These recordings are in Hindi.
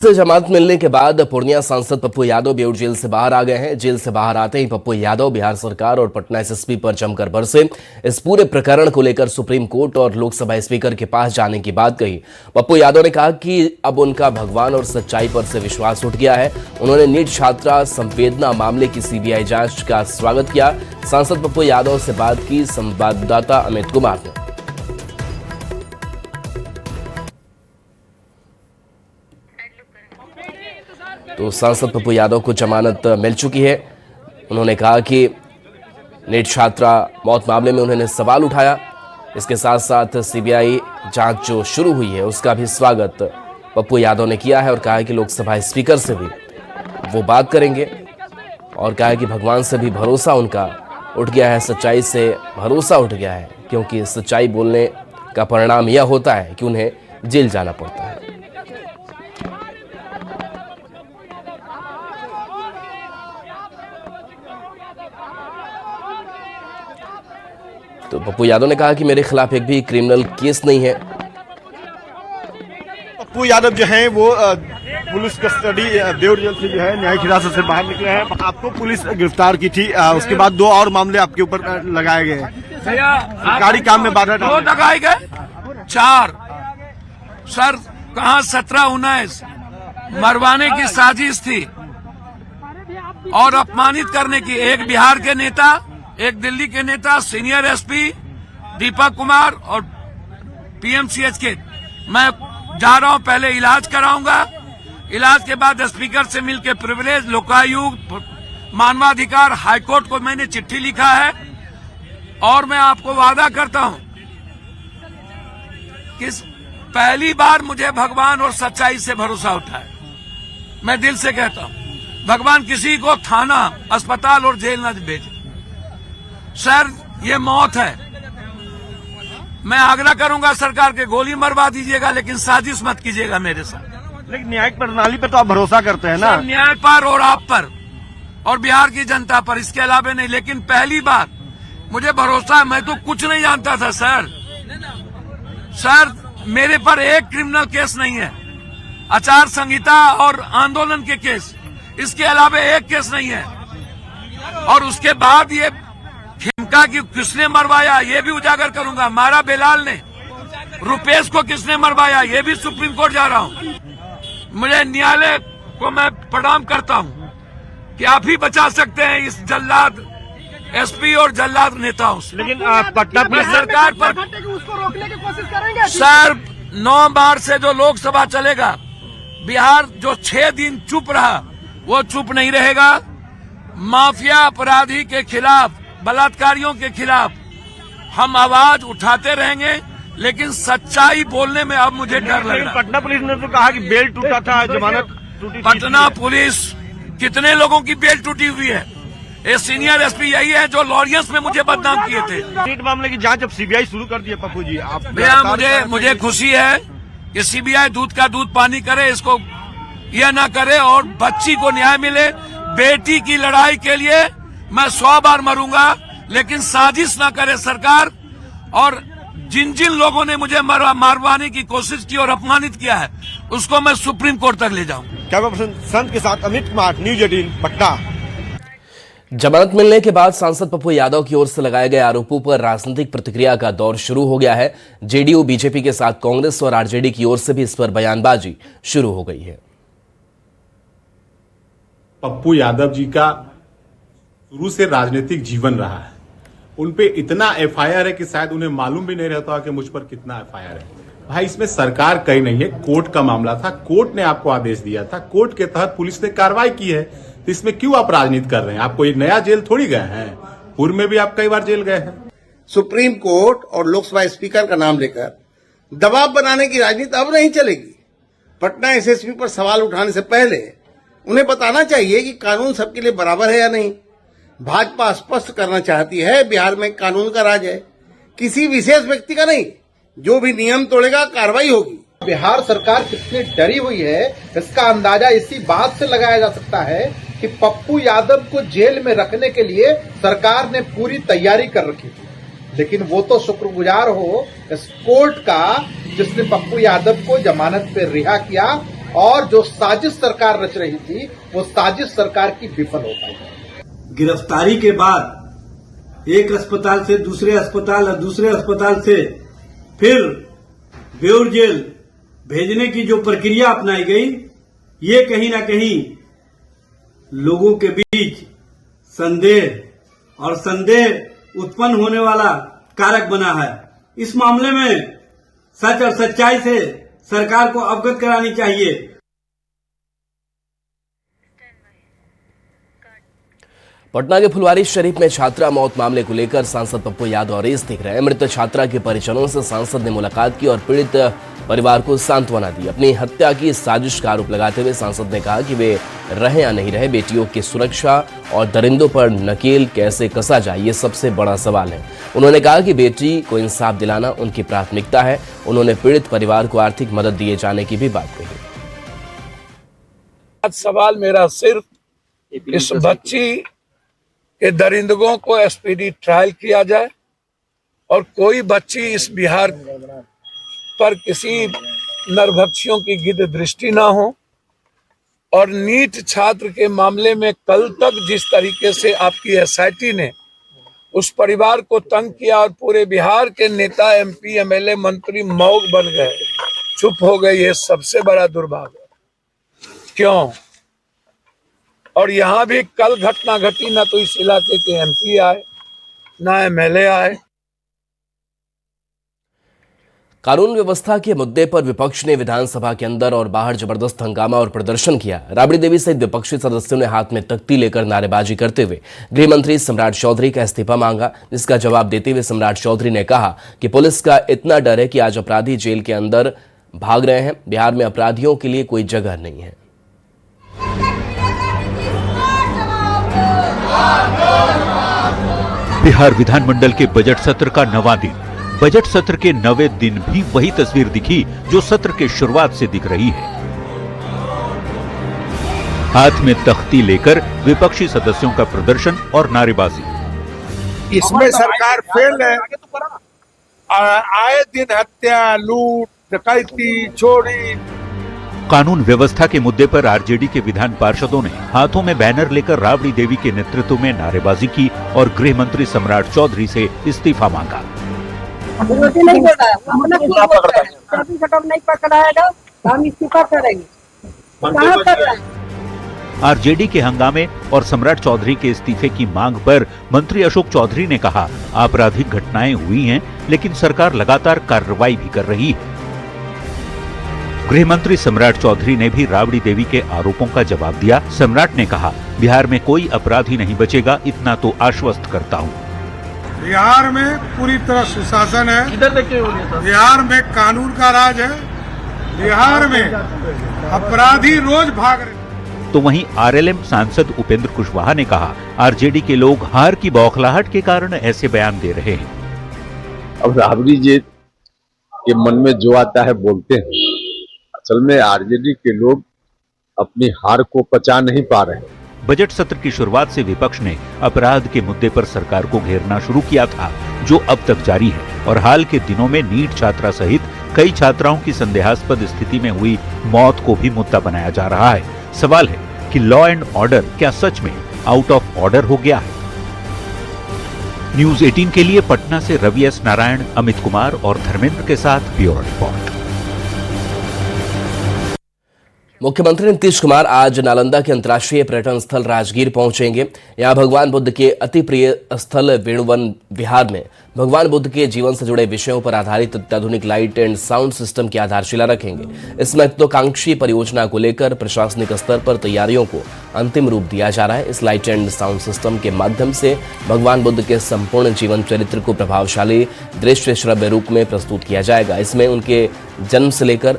से जमानत मिलने के बाद पूर्णिया सांसद पप्पू यादव बेऊर जेल से बाहर आ गए हैं। जेल से बाहर आते ही पप्पू यादव बिहार सरकार और पटना एसएसपी पर जमकर बरसे। इस पूरे प्रकरण को लेकर सुप्रीम कोर्ट और लोकसभा स्पीकर के पास जाने की बात कही। पप्पू यादव ने कहा कि अब उनका भगवान और सच्चाई पर से विश्वास उठ गया है। उन्होंने नीट छात्रा संवेदना मामले की सीबीआई जांच का स्वागत किया। सांसद पप्पू यादव से बात की संवाददाता अमित कुमार ने। तो सांसद पप्पू यादव को जमानत मिल चुकी है। उन्होंने कहा कि नीट छात्रा मौत मामले में उन्होंने सवाल उठाया। इसके साथ साथ सीबीआई जांच जो शुरू हुई है उसका भी स्वागत पप्पू यादव ने किया है और कहा है कि लोकसभा स्पीकर से भी वो बात करेंगे और कहा है कि भगवान से भी भरोसा उनका उठ गया है, सच्चाई से भरोसा उठ गया है, क्योंकि सच्चाई बोलने का परिणाम यह होता है कि उन्हें जेल जाना पड़ता है। तो पप्पू यादव ने कहा कि मेरे खिलाफ एक भी क्रिमिनल केस नहीं है। पप्पू यादव जो है वो पुलिस कस्टडी बेऊर जेल से जो है न्यायिक हिरासत से बाहर निकले हैं। आपको पुलिस गिरफ्तार की थी, उसके बाद 2 और मामले आपके ऊपर लगाए गए हैं। सरकारी काम में बाधा 2 लगाए गए, 4 सर कहाँ 17-19 मरवाने की साजिश थी और अपमानित करने की। एक बिहार के नेता, एक दिल्ली के नेता, सीनियर एसपी दीपक कुमार और पीएमसीएच के। मैं जा रहा हूं, पहले इलाज कराऊंगा, इलाज के बाद स्पीकर से मिलकर प्रिविलेज, लोकायुक्त, मानवाधिकार, हाईकोर्ट को मैंने चिट्ठी लिखा है और मैं आपको वादा करता हूं कि पहली बार मुझे भगवान और सच्चाई से भरोसा उठा है। मैं दिल से कहता हूं, भगवान किसी को थाना, अस्पताल और जेल न भेजे। सर ये मौत है। मैं आग्रह करूंगा सरकार के, गोली मरवा दीजिएगा लेकिन साजिश मत कीजिएगा मेरे साथ। लेकिन न्यायिक प्रणाली पर तो आप भरोसा करते हैं ना? न्याय पर और आप पर और बिहार की जनता पर, इसके अलावा नहीं। लेकिन पहली बार मुझे भरोसा है। मैं तो कुछ नहीं जानता था सर मेरे पर एक क्रिमिनल केस नहीं है, आचार संहिता और आंदोलन के केस, इसके अलावा एक केस नहीं है। और उसके बाद ये खिमका की किसने मरवाया ये भी उजागर करूंगा। मारा बेलाल ने, रुपेश को किसने मरवाया ये भी सुप्रीम कोर्ट जा रहा हूं। मुझे न्यायालय को मैं प्रणाम करता हूं कि आप ही बचा सकते हैं इस जल्लाद एसपी और जल्लाद नेताओं से। लेकिन पटना पुलिस सरकार पर उसको रोकने की कोशिश करेंगे। सर 9 मार्च से जो लोकसभा चलेगा, बिहार जो 6 दिन चुप रहा वो चुप नहीं रहेगा। माफिया अपराधी के खिलाफ, बलात्कारियों के खिलाफ हम आवाज उठाते रहेंगे, लेकिन सच्चाई बोलने में अब मुझे डर लग रहा है। पटना पुलिस ने तो कहा कि बेल टूटा था, जमानत टूटी। पटना पुलिस कितने लोगों की बेल टूटी हुई है? ये सीनियर एसपी यही है जो लॉरियंस में मुझे बदनाम किए थे। नीट मामले की जांच अब सीबीआई शुरू कर दी है। पप्पू जी आप भैया, मुझे खुशी है कि सीबीआई दूध का दूध पानी करे, इसको यह ना करे और बच्ची को न्याय मिले। बेटी की लड़ाई के लिए मैं 100 बार मरूंगा, लेकिन साजिश ना करे सरकार। और जिन जिन लोगों ने मुझे मारवाने की कोशिश की और अपमानित किया है उसको मैं सुप्रीम कोर्ट तक ले जाऊंगा। कैमरा पर्सन संत के साथ अमित कुमार, न्यूज 18 पटना। जमानत मिलने के बाद सांसद पप्पू यादव की ओर से लगाए गए आरोपों पर राजनीतिक प्रतिक्रिया का दौर शुरू हो गया है। जेडीयू, बीजेपी के साथ कांग्रेस और आरजेडी की ओर से भी इस पर बयानबाजी शुरू हो गई है। पप्पू यादव जी का शुरू से राजनीतिक जीवन रहा है। उनपे इतना एफआईआर है कि शायद उन्हें मालूम भी नहीं रहता कि मुझ पर कितना एफआईआर है। भाई इसमें सरकार कहीं नहीं है, कोर्ट का मामला था, कोर्ट ने आपको आदेश दिया था, कोर्ट के तहत पुलिस ने कार्रवाई की है। तो इसमें क्यों आप राजनीति कर रहे हैं? आप कोई नया जेल थोड़ी गए हैं, पूर्व में भी आप कई बार जेल गए हैं। सुप्रीम कोर्ट और लोकसभा स्पीकर का नाम लेकर दबाव बनाने की राजनीति अब नहीं चलेगी। पटना एसएसपी पर सवाल उठाने से पहले उन्हें बताना चाहिए कि कानून सबके लिए बराबर है या नहीं। भाजपा स्पष्ट करना चाहती है बिहार में कानून का राज है, किसी विशेष व्यक्ति का नहीं। जो भी नियम तोड़ेगा कार्रवाई होगी। बिहार सरकार कितनी डरी हुई है इसका अंदाजा इसी बात से लगाया जा सकता है कि पप्पू यादव को जेल में रखने के लिए सरकार ने पूरी तैयारी कर रखी थी। लेकिन वो तो शुक्रगुजार हो इस कोर्ट का जिसने पप्पू यादव को जमानत पे रिहा किया और जो साजिश सरकार रच रही थी वो साजिश सरकार की विफल हो पाई। गिरफ्तारी के बाद एक अस्पताल से दूसरे अस्पताल और दूसरे अस्पताल से फिर बेउर जेल भेजने की जो प्रक्रिया अपनाई गई, ये कहीं ना कहीं लोगों के बीच संदेह और संदेह उत्पन्न होने वाला कारक बना है। इस मामले में सच और सच्चाई से सरकार को अवगत करानी चाहिए। पटना के फुलवारी शरीफ में छात्रा मौत मामले को लेकर सांसद पप्पू यादव अरेस्ट दिख रहे हैं। मृत छात्रा के परिजनों से सांसद ने मुलाकात की और पीड़ित परिवार को सांत्वना दी। अपनी हत्या की साजिश का आरोप लगाते हुए सांसद ने कहा कि वे रहे या नहीं रहे, बेटियों की सुरक्षा और दरिंदों पर नकेल कैसे कसा जाए, ये सबसे बड़ा सवाल है। उन्होंने कहा कि बेटी को इंसाफ दिलाना उनकी प्राथमिकता है। उन्होंने पीड़ित परिवार को आर्थिक मदद दिए जाने की भी बात कही। आज सवाल मेरा सिर्फ इस बच्ची के दरिंदगों को स्पीडी ट्रायल किया जाए और कोई बच्ची इस बिहार पर किसी नरभक्षियों की गिद्ध दृष्टि ना हो। और नीट छात्र के मामले में कल तक जिस तरीके से आपकी एसआईटी ने उस परिवार को तंग किया और पूरे बिहार के नेता, एमपी, एमएलए, मंत्री मौन बन गए, चुप हो गए, ये सबसे बड़ा दुर्भाग्य। क्यों? और यहाँ भी कल घटना घटी, ना तो इस इलाके के एमपी आए ना एमएलए आए। कानून व्यवस्था के मुद्दे पर विपक्ष ने विधानसभा के अंदर और बाहर जबरदस्त हंगामा और प्रदर्शन किया। राबड़ी देवी सहित विपक्षी सदस्यों ने हाथ में तख्ती लेकर नारेबाजी करते हुए गृह मंत्री सम्राट चौधरी का इस्तीफा मांगा, जिसका जवाब देते हुए सम्राट चौधरी ने कहा कि पुलिस का इतना डर है कि आज अपराधी जेल के अंदर भाग रहे हैं। बिहार में अपराधियों के लिए कोई जगह नहीं है। बिहार विधानमंडल के बजट सत्र का 9वां दिन। बजट सत्र के 9वें दिन भी वही तस्वीर दिखी जो सत्र के शुरुआत से दिख रही है। हाथ में तख्ती लेकर विपक्षी सदस्यों का प्रदर्शन और नारेबाजी। इसमें सरकार फेल है। आए दिन हत्या, लूट, डकैती, चोरी। कानून व्यवस्था के मुद्दे पर आरजेडी के विधान पार्षदों ने हाथों में बैनर लेकर राबड़ी देवी के नेतृत्व में नारेबाजी की और गृह मंत्री सम्राट चौधरी से इस्तीफा मांगा। विरोधी नहीं बोल रहा है, अपना खुद बोल रहा है। कभी खत्म नहीं पकड़ाएगा तो हम इस्तीफा करेंगे। कहाँ कर रहे हैं? आरजेडी के हंगामे और सम्राट चौधरी के इस्तीफे की मांग पर मंत्री अशोक चौधरी ने कहा, आपराधिक घटनाएं हुई हैं, लेकिन सरकार लगातार कार्रवाई भी कर रही है। गृह मंत्री सम्राट चौधरी ने भी राबड़ी देवी के आरोपों का जवाब दिया। सम्राट ने कहा, बिहार में कोई अपराधी नहीं बचेगा, इतना तो आश्वस्त करता हूँ। बिहार में पूरी तरह सुशासन है। बिहार में कानून का राज है। बिहार में अपराधी रोज भाग रहे। तो वहीं आरएलएम सांसद उपेंद्र कुशवाहा ने कहा, आरजेडी के लोग हार की बौखलाहट के कारण ऐसे बयान दे रहे हैं। अब राबड़ी जी के मन में जो आता है बोलते हैं। असल में आरजेडी के लोग अपनी हार को पचा नहीं पा रहे। बजट सत्र की शुरुआत से विपक्ष ने अपराध के मुद्दे पर सरकार को घेरना शुरू किया था, जो अब तक जारी है। और हाल के दिनों में नीट छात्रा सहित कई छात्राओं की संदेहास्पद स्थिति में हुई मौत को भी मुद्दा बनाया जा रहा है। सवाल है कि लॉ एंड ऑर्डर क्या सच में आउट ऑफ ऑर्डर हो गया है? न्यूज़ 18 के लिए पटना से रवि एस नारायण, अमित कुमार और धर्मेंद्र के साथ ब्यूरो रिपोर्ट। मुख्यमंत्री नीतीश कुमार आज नालंदा के अंतर्राष्ट्रीय पर्यटन स्थल राजगीर पहुंचेंगे। यहां भगवान बुद्ध के अति प्रिय स्थल वेणुवन विहार में भगवान बुद्ध के जीवन से जुड़े विषयों पर आधारित अत्याधुनिक लाइट एंड साउंड सिस्टम की आधारशिला रखेंगे। इस महत्वाकांक्षी परियोजना को लेकर प्रशासनिक स्तर पर तैयारियों को अंतिम रूप दिया जा रहा है। इस लाइट एंड साउंड सिस्टम के माध्यम से भगवान बुद्ध के संपूर्ण जीवन चरित्र को प्रभावशाली दृश्य श्रव्य रूप में प्रस्तुत किया जाएगा। इसमें उनके जन्म से लेकर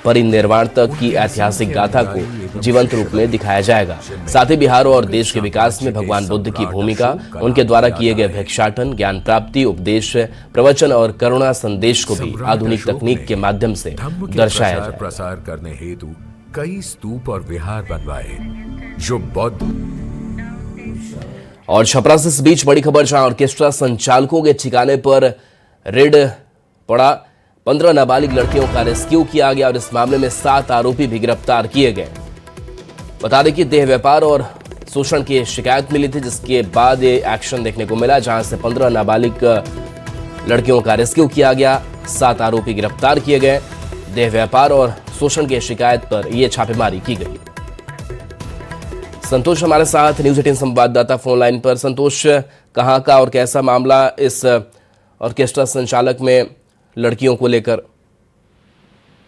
परिनिर्वाण तक की ऐतिहासिक गाथा को जीवंत रूप में दिखाया जाएगा। साथ ही बिहार और देश के विकास में भगवान बुद्ध की भूमिका, उनके द्वारा किए गए भिक्षाटन, ज्ञान प्राप्ति, उपदेश, प्रवचन और करुणा संदेश को भी आधुनिक तकनीक के माध्यम से दर्शाया जाए। प्रसार करने हेतु कई स्तूप और विहार बनवाए जो बौद्ध। और छपरा से इस बीच बड़ी खबर, जहां ऑर्केस्ट्रा संचालकों के ठिकाने पर रेड पड़ा। 15 नाबालिग लड़कियों का रेस्क्यू किया गया और इस मामले में 7 आरोपी भी गिरफ्तार किए गए। बता दें कि देह व्यापार और शोषण की शिकायत मिली थी, जिसके बाद ये एक्शन देखने को मिला, जहां से 15 नाबालिग लड़कियों का रेस्क्यू किया गया, 7 आरोपी गिरफ्तार किए गए। देह व्यापार और शोषण की शिकायत पर यह छापेमारी की गई। संतोष हमारे साथ न्यूज 18 संवाददाता फोन लाइन पर। संतोष, कहां का और कैसा मामला इस ऑर्केस्ट्रा संचालक में लड़कियों को लेकर?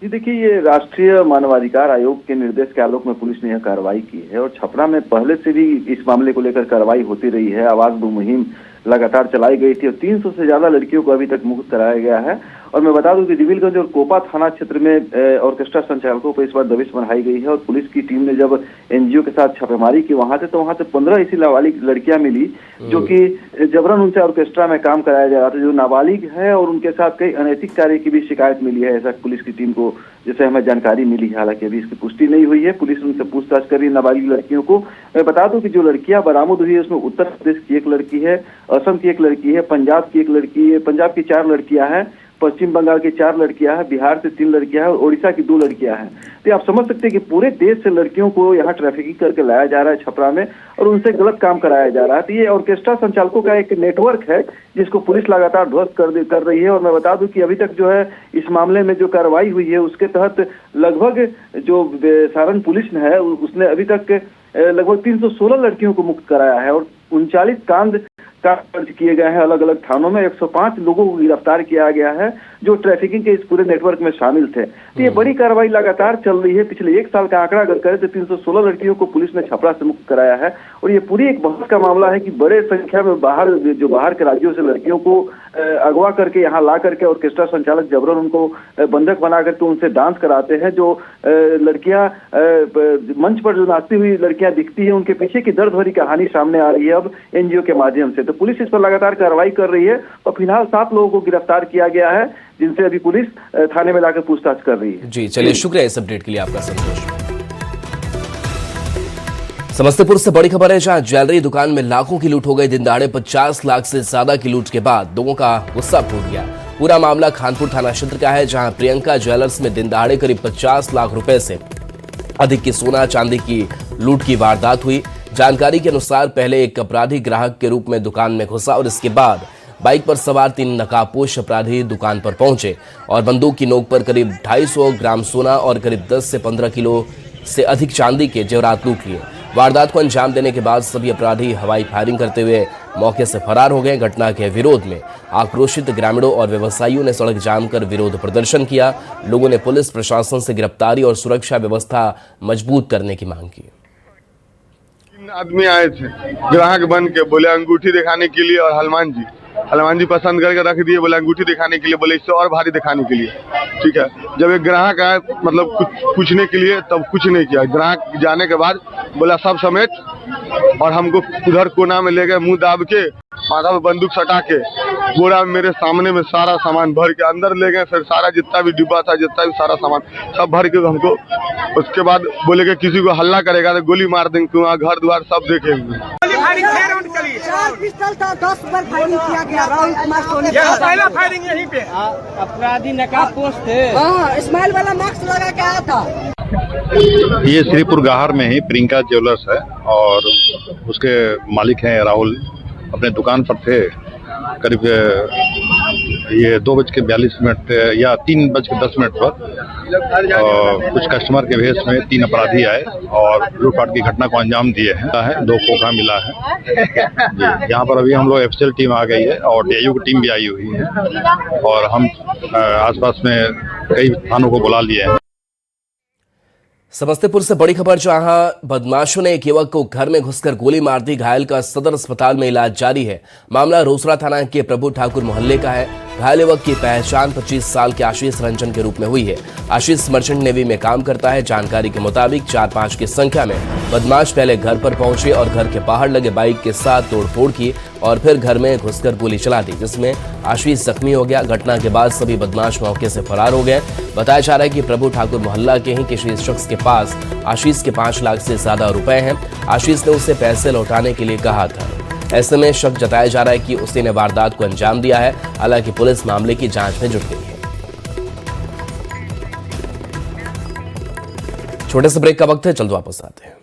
जी देखिए, ये राष्ट्रीय मानवाधिकार आयोग के निर्देश के आलोक में पुलिस ने यह कार्रवाई की है और छपरा में पहले से भी इस मामले को लेकर कार्रवाई होती रही है। आवाज दो मुहिम लगातार चलाई गई थी और 300 से ज्यादा लड़कियों को अभी तक मुक्त कराया गया है। और मैं बता दूं कि दिविलगंज और कोपा थाना क्षेत्र में ऑर्केस्ट्रा संचालकों पर इस बार दबिश बनाई गई है और पुलिस की टीम ने जब एनजीओ के साथ छापेमारी की वहां से 15 ऐसी नाबालिग लड़कियां मिली जो कि जबरन उनसे ऑर्केस्ट्रा में काम कराया जा रहा था, जो नाबालिग है, और उनके साथ कई अनैतिक कार्य की भी शिकायत मिली है, ऐसा पुलिस की टीम को जैसे हमें जानकारी मिली है। हालांकि अभी इसकी पुष्टि नहीं हुई है, पुलिस उनसे पूछताछ कर रही है नाबालिग लड़कियों को। मैं बता दूं कि जो लड़कियां बरामद हुई है उसमें उत्तर प्रदेश की एक लड़की है, असम की एक लड़की है, पंजाब की एक लड़की है, पंजाब की 4 लड़कियां हैं, पश्चिम बंगाल की 4 लड़कियां हैं, बिहार से 3 लड़कियां हैं और ओडिशा की 2 लड़कियां हैं। तो आप समझ सकते हैं कि पूरे देश से लड़कियों को यहाँ ट्रैफिकिंग करके लाया जा रहा है छपरा में और उनसे गलत काम कराया जा रहा है। तो ये ऑर्केस्ट्रा संचालकों का एक नेटवर्क है जिसको पुलिस लगातार ध्वस्त कर रही है। और मैं बता दूं कि अभी तक जो है इस मामले में जो कार्रवाई हुई है उसके तहत लगभग जो सारण पुलिस ने है उसने अभी तक लगभग 316 लड़कियों को मुक्त कराया है और 39 कांड दर्ज किए गए हैं अलग अलग थानों में। 105 लोगों को गिरफ्तार किया गया है जो ट्रैफिकिंग के इस पूरे नेटवर्क में शामिल थे। तो ये बड़ी कार्रवाई लगातार चल रही है। पिछले 1 साल का आंकड़ा अगर करें तो 316 लड़कियों को पुलिस ने छपरा से मुक्त कराया है और ये पूरी एक बहस का मामला है कि बड़े संख्या में बाहर के राज्यों से लड़कियों को अगवा करके यहाँ ला करके ऑर्केस्ट्रा संचालक जबरन उनको बंधक बना करके उनसे डांस कराते हैं। जो लड़कियां मंच पर जो नाचती हुई लड़कियां दिखती है उनके पीछे की दर्द भरी कहानी सामने आ रही है अब एनजीओ के माध्यम से। तो पुलिस इस पर लगातार कार्रवाई कर रही है और फिलहाल 7 लोगों को गिरफ्तार किया गया है जिनसे अभी पुलिस थाने में लाकर पूछताछ कर रही है। जी चलिए, शुक्रिया इस अपडेट के लिए आपका संतोष। समस्तीपुर से बड़ी खबर है, जहां ज्वेलरी दुकान में लाखों की लूट हो गई। दिन दहाड़े 50 लाख से ज्यादा की लूट के बाद लोगों का गुस्सा फूट गया। पूरा मामला खानपुर थाना क्षेत्र का है, जहां प्रियंका ज्वेलर्स में दिन दहाड़े करीब 50 लाख रुपए से अधिक की सोना चांदी की लूट की वारदात हुई। जानकारी के अनुसार पहले एक अपराधी ग्राहक के रूप में दुकान में घुसा और इसके बाद बाइक पर सवार 3 नकाबपोश अपराधी दुकान पर पहुंचे और बंदूक की नोक पर करीब 250 ग्राम सोना और करीब 10 से 15 किलो से अधिक चांदी के जेवरात लूट लिए। वारदात को अंजाम देने के बाद सभी अपराधी हवाई फायरिंग करते हुए मौके से फरार हो गए। घटना के विरोध में आक्रोशित ग्रामीणों और व्यवसायियों ने सड़क जाम कर विरोध प्रदर्शन किया। लोगों ने पुलिस प्रशासन से गिरफ्तारी और सुरक्षा व्यवस्था मजबूत करने की मांग की। 3 आदमी आए थे ग्राहक बन के, बोले अंगूठी दिखाने के लिए और हनुमान जी पसंद करके रख दिए, बोले अंगूठी दिखाने के लिए, बोले इससे और भारी दिखाने के लिए। ठीक है, जब एक ग्राहक आया मतलब कुछ पूछने के लिए तब कुछ नहीं किया। ग्राहक जाने के बाद बोला सब समेत और हमको उधर कोना में ले गए, मुंह दाब के, माथा में बंदूक सटा के, बोरा मेरे सामने में सारा सामान भर के अंदर ले गए। फिर सारा जितना भी डिब्बा था, जितना भी सारा सामान सब भर के हमको, उसके बाद बोले कि किसी को हल्ला करेगा तो गोली मार देंगे, वहाँ घर द्वार सब देखेंगे। 4 पिस्टल था, 10 बार फायरिंग किया गया। पहला फायरिंग यहीं पे अपराधी नकाबपोश थे। स्माइल वाला मास्क लगा के आया था। ये श्रीपुर गाहर में ही प्रियंका ज्वेलर्स है और उसके मालिक हैं राहुल। अपने दुकान पर थे, करीब ये 2:42 या 3:10 पर कुछ कस्टमर के भेष में 3 अपराधी आए और लूटपाट की घटना को अंजाम दिए हैं। 2 खोखा मिला है। यहाँ पर अभी हम लोग एफएसएल टीम आ गई है और डीआईयू की टीम भी आई हुई है और हम आसपास में कई थानों को बुला लिए हैं। समस्तीपुर से बड़ी खबर, जहां बदमाशों ने एक युवक को घर में घुसकर गोली मार दी। घायल का सदर अस्पताल में इलाज जारी है। मामला रोसड़ा थाना के प्रभु ठाकुर मोहल्ले का है। घायल युवक की पहचान 25 साल के आशीष रंजन के रूप में हुई है। आशीष मर्चेंट नेवी में काम करता है। जानकारी के मुताबिक 4-5 की संख्या में बदमाश पहले घर पर पहुंचे और घर के बाहर लगे बाइक के साथ तोड़फोड़ की और फिर घर में घुसकर गोली चला दी, जिसमें आशीष जख्मी हो गया। घटना के बाद सभी बदमाश मौके से फरार हो गए। बताया जा रहा है कि प्रभु ठाकुर मोहल्ला के ही किसी शख्स के पास आशीष के 5 लाख से ज्यादा रुपए हैं। आशीष ने उसे पैसे लौटाने के लिए कहा था। ऐसे में शक जताया जा रहा है कि उसी ने वारदात को अंजाम दिया है। हालांकि पुलिस मामले की जांच में जुट गई है। छोटे से ब्रेक का वक्त है, जल्द वापस आते हैं।